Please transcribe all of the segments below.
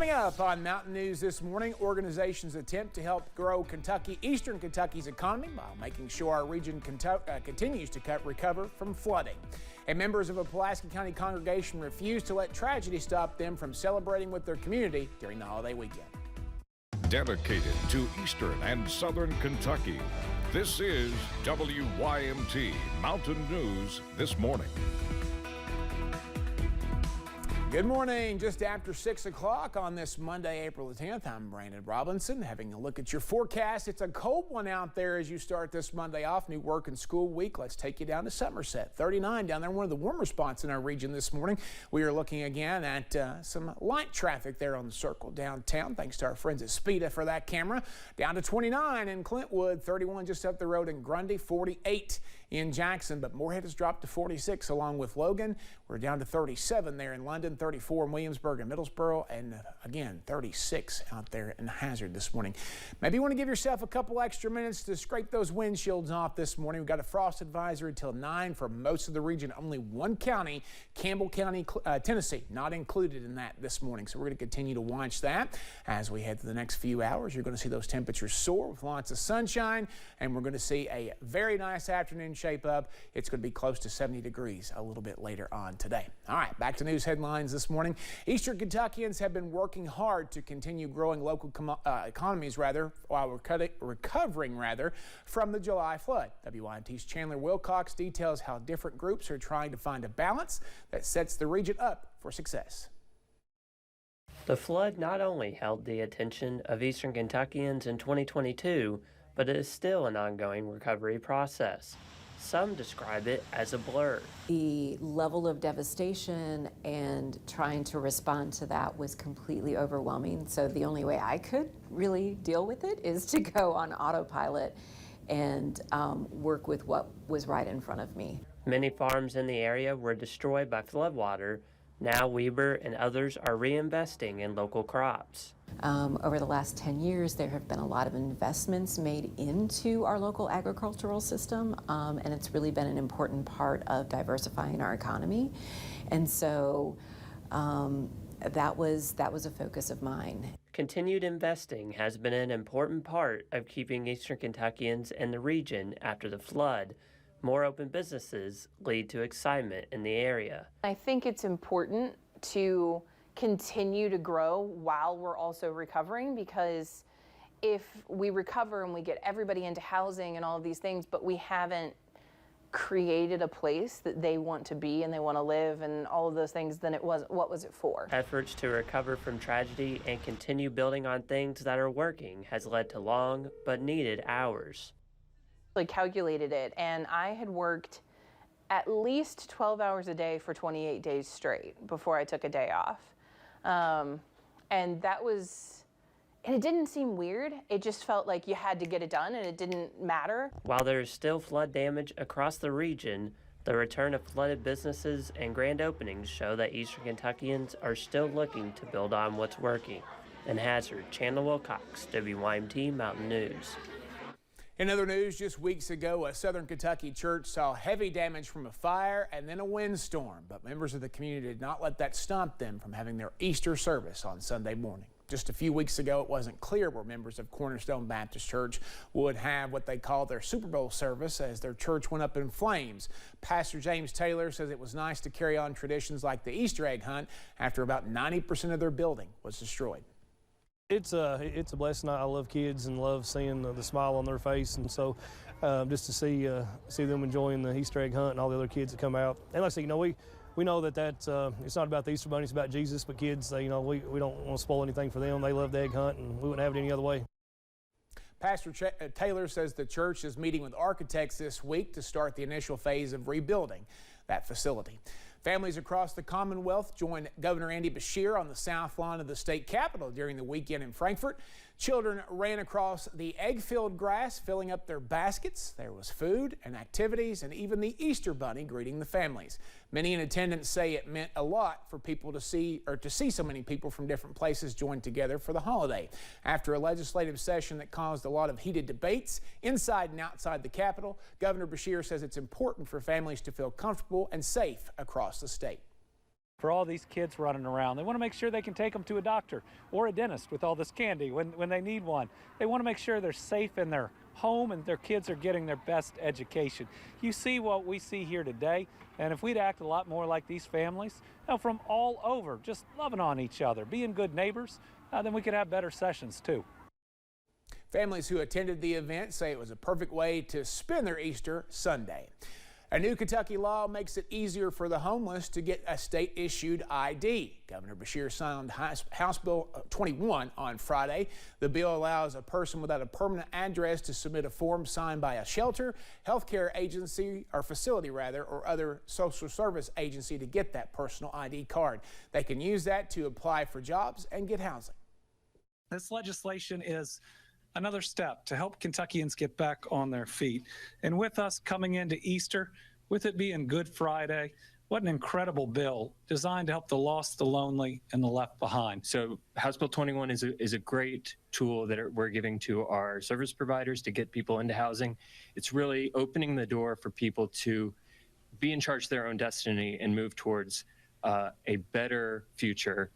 Coming up on Mountain News this morning, organizations attempt to help grow Eastern Kentucky's economy while making sure our region continues to recover from flooding. And members of a Pulaski County congregation refuse to let tragedy stop them from celebrating with their community during the holiday weekend. Dedicated to Eastern and Southern Kentucky, this is WYMT Mountain News This Morning. Good morning. Just after 6 o'clock on this Monday, April the 10th, I'm Brandon Robinson having a look at your forecast. It's a cold one out there as you start this Monday off. New work and school week. Let's take you down to Somerset. 39 down there, one of the warmer spots in our region this morning. We are looking again at some light traffic there on the circle downtown. Thanks to our friends at Speeda for that camera. Down to 29 in Clintwood, 31 just up the road in Grundy, 48 in Jackson, but Moorhead has dropped to 46 along with Logan. We're down to 37 there in London, 34 in Williamsburg and Middlesboro, and again 36 out there in Hazard this morning. Maybe you want to give yourself a couple extra minutes to scrape those windshields off this morning. We've got a frost advisory until 9 for most of the region. Only one county, Campbell County, Tennessee, not included in that this morning. So we're going to continue to watch that as we head to the next few hours. You're going to see those temperatures soar with lots of sunshine, and we're going to see a very nice afternoon shape up. It's going to be close to 70 degrees a little bit later on today. All right, back to news headlines this morning. Eastern Kentuckians have been working hard to continue growing local economies while recovering from the July flood. WYMT's Chandler Wilcox details how different groups are trying to find a balance that sets the region up for success. The flood not only held the attention of Eastern Kentuckians in 2022, but it is still an ongoing recovery process. Some describe it as a blur. The level of devastation and trying to respond to that was completely overwhelming. So the only way I could really deal with it is to go on autopilot and work with what was right in front of me. Many farms in the area were destroyed by floodwater. Now Weber and others are reinvesting in local crops. Over the last 10 years, there have been a lot of investments made into our local agricultural system, and it's really been an important part of diversifying our economy. And so that was a focus of mine. Continued investing has been an important part of keeping Eastern Kentuckians in the region after the flood. More open businesses lead to excitement in the area. I think it's important to continue to grow while we're also recovering, because if we recover and we get everybody into housing and all of these things, but we haven't created a place that they want to be and they want to live and all of those things, then what was it for? Efforts to recover from tragedy and continue building on things that are working has led to long but needed hours. I calculated it, and I had worked at least 12 hours a day for 28 days straight before I took a day off. And it didn't seem weird. It just felt like you had to get it done and it didn't matter. While there is still flood damage across the region, the return of flooded businesses and grand openings show that Eastern Kentuckians are still looking to build on what's working. In Hazard, Chandler Wilcox, WYMT Mountain News. In other news, just weeks ago, a Southern Kentucky church saw heavy damage from a fire and then a windstorm, but members of the community did not let that stop them from having their Easter service on Sunday morning. Just a few weeks ago, it wasn't clear where members of Cornerstone Baptist Church would have what they call their Super Bowl service as their church went up in flames. Pastor James Taylor says it was nice to carry on traditions like the Easter egg hunt after about 90% of their building was destroyed. It's a blessing. I love kids and love seeing the smile on their face, and so just to see them enjoying the Easter egg hunt and all the other kids that come out. And like I said, we know that it's not about the Easter Bunny, it's about Jesus. But kids, we don't want to spoil anything for them. They love the egg hunt, and we wouldn't have it any other way. Pastor Taylor says the church is meeting with architects this week to start the initial phase of rebuilding that facility. Families across the Commonwealth joined Governor Andy Beshear on the south lawn of the state capitol during the weekend in Frankfort. Children ran across the egg-filled grass, filling up their baskets. There was food and activities and even the Easter Bunny greeting the families. Many in attendance say it meant a lot for people to see so many people from different places join together for the holiday. After a legislative session that caused a lot of heated debates inside and outside the Capitol, Governor Beshear says it's important for families to feel comfortable and safe across the state. for all these kids running around. They want to make sure they can take them to a doctor or a dentist with all this candy when they need one. They want to make sure they're safe in their home and their kids are getting their best education. You see what we see here today, and if we'd act a lot more like these families, from all over, just loving on each other, being good neighbors, then we could have better sessions too. Families who attended the event say it was a perfect way to spend their Easter Sunday. A new Kentucky law makes it easier for the homeless to get a state-issued ID. Governor Beshear signed House Bill 21 on Friday. The bill allows a person without a permanent address to submit a form signed by a shelter, healthcare agency, or facility rather, or other social service agency to get that personal ID card. They can use that to apply for jobs and get housing. This legislation is another step to help Kentuckians get back on their feet. And with us coming into Easter, with it being Good Friday, what an incredible bill designed to help the lost, the lonely, and the left behind. So House Bill 21 is a great tool that we're giving to our service providers to get people into housing. It's really opening the door for people to be in charge of their own destiny and move towards a better future.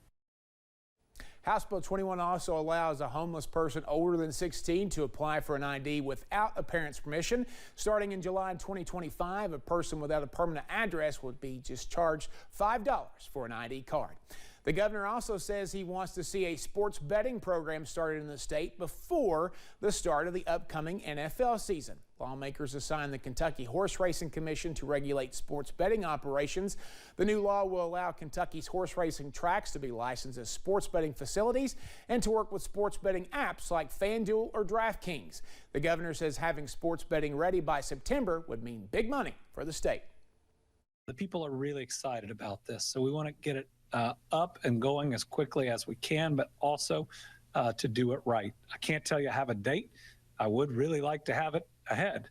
House Bill 21 also allows a homeless person older than 16 to apply for an ID without a parent's permission. Starting in July 2025, a person without a permanent address would be just charged $5 for an ID card. The governor also says he wants to see a sports betting program started in the state before the start of the upcoming NFL season. Lawmakers assigned the Kentucky Horse Racing Commission to regulate sports betting operations. The new law will allow Kentucky's horse racing tracks to be licensed as sports betting facilities and to work with sports betting apps like FanDuel or DraftKings. The governor says having sports betting ready by September would mean big money for the state. The people are really excited about this, so we want to get it up and going as quickly as we can, but also to do it right. I can't tell you I have a date. I would really like to have it ahead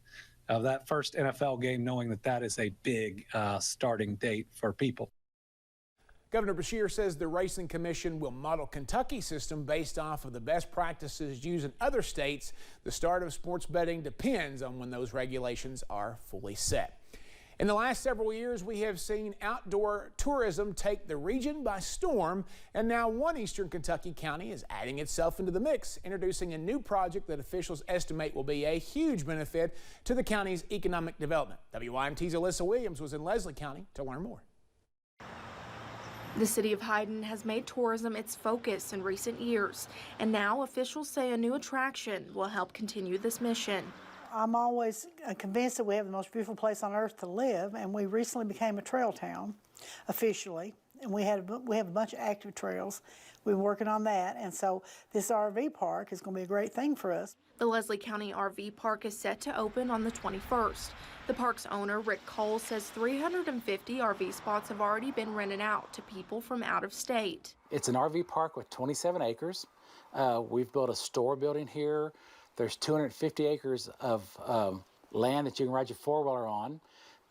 of that first NFL game, knowing that that is a big starting date for people. Governor Beshear says the Racing Commission will model Kentucky's system based off of the best practices used in other states. The start of sports betting depends on when those regulations are fully set. In the last several years, we have seen outdoor tourism take the region by storm, and now one eastern Kentucky county is adding itself into the mix, introducing a new project that officials estimate will be a huge benefit to the county's economic development. WYMT's Alyssa Williams was in Leslie County to learn more. The city of Hyden has made tourism its focus in recent years, and now officials say a new attraction will help continue this mission. I'm always convinced that we have the most beautiful place on earth to live, and we recently became a trail town officially, and we have a bunch of active trails. We've been working on that, and so this RV park is going to be a great thing for us. The Leslie County RV Park is set to open on the 21st. The park's owner, Rick Cole, says 350 RV spots have already been rented out to people from out of state. It's an RV park with 27 acres. We've built a store building here. There's 250 acres of land that you can ride your four-wheeler on.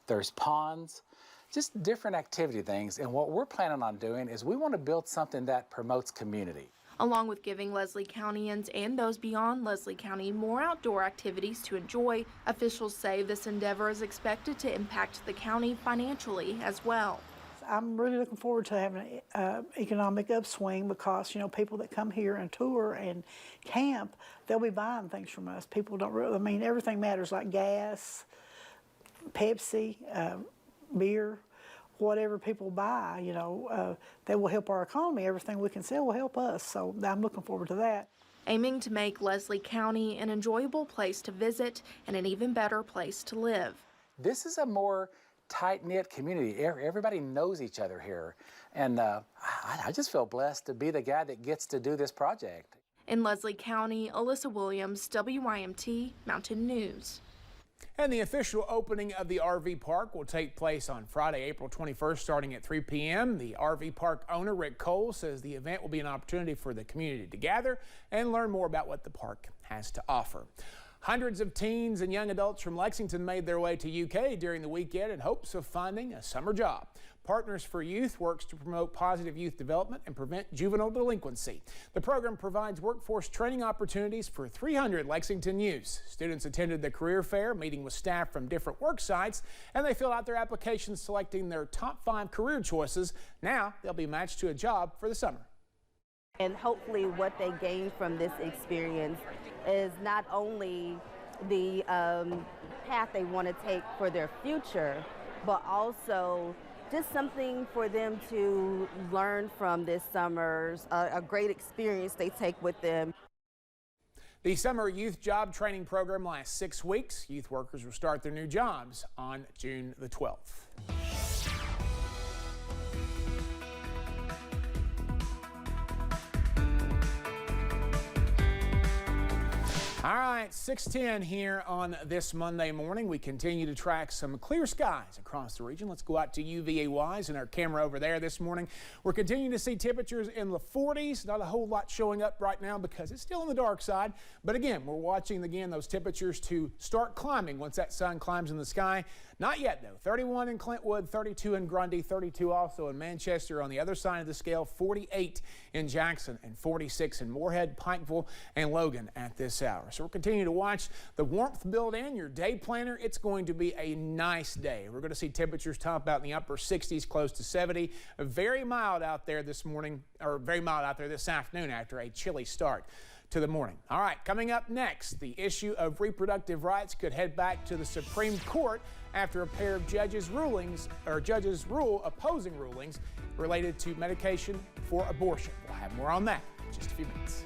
There's ponds, just different activity things. And what we're planning on doing is we want to build something that promotes community. Along with giving Leslie Countyans and those beyond Leslie County more outdoor activities to enjoy, officials say this endeavor is expected to impact the county financially as well. I'm really looking forward to having an economic upswing because, you know, people that come here and tour and camp, they'll be buying things from us. People don't really, I mean, everything matters like gas, Pepsi, beer, whatever people buy, you know, they will help our economy. Everything we can sell will help us. So I'm looking forward to that. Aiming to make Leslie County an enjoyable place to visit and an even better place to live. This is a more tight-knit community. Everybody knows each other here. And I just feel blessed to be the guy that gets to do this project. In Leslie County, Alyssa Williams, WYMT Mountain News. And the official opening of the RV park will take place on Friday, April 21st, starting at 3 p.m. The RV park owner, Rick Cole, says the event will be an opportunity for the community to gather and learn more about what the park has to offer. Hundreds of teens and young adults from Lexington made their way to UK during the weekend in hopes of finding a summer job. Partners for Youth works to promote positive youth development and prevent juvenile delinquency. The program provides workforce training opportunities for 300 Lexington youths. Students attended the career fair, meeting with staff from different work sites, and they filled out their applications selecting their top 5 career choices. Now they'll be matched to a job for the summer. And hopefully what they gain from this experience is not only the path they want to take for their future, but also just something for them to learn from this summer's, a great experience they take with them. The Summer Youth Job Training Program lasts 6 weeks. Youth workers will start their new jobs on June the 12th. All right, 6:10 here on this Monday morning. We continue to track some clear skies across the region. Let's go out to UVA-wise and our camera over there this morning. We're continuing to see temperatures in the 40s. Not a whole lot showing up right now because it's still on the dark side. But again, we're watching again those temperatures to start climbing once that sun climbs in the sky. Not yet though. 31 in Clintwood, 32 in Grundy, 32 also in Manchester. On the other side of the scale, 48 in Jackson and 46 in Moorhead, Pikeville, and Logan at this hour. So we're continuing to watch the warmth build in. Your day planner, it's going to be a nice day. We're going to see temperatures top out in the upper 60s, close to 70. Very mild out there this morning, or very mild out there this afternoon after a chilly start to the morning. All right, coming up next, the issue of reproductive rights could head back to the Supreme Court after a pair of judges rule opposing rulings related to medication for abortion. We'll have more on that in just a few minutes.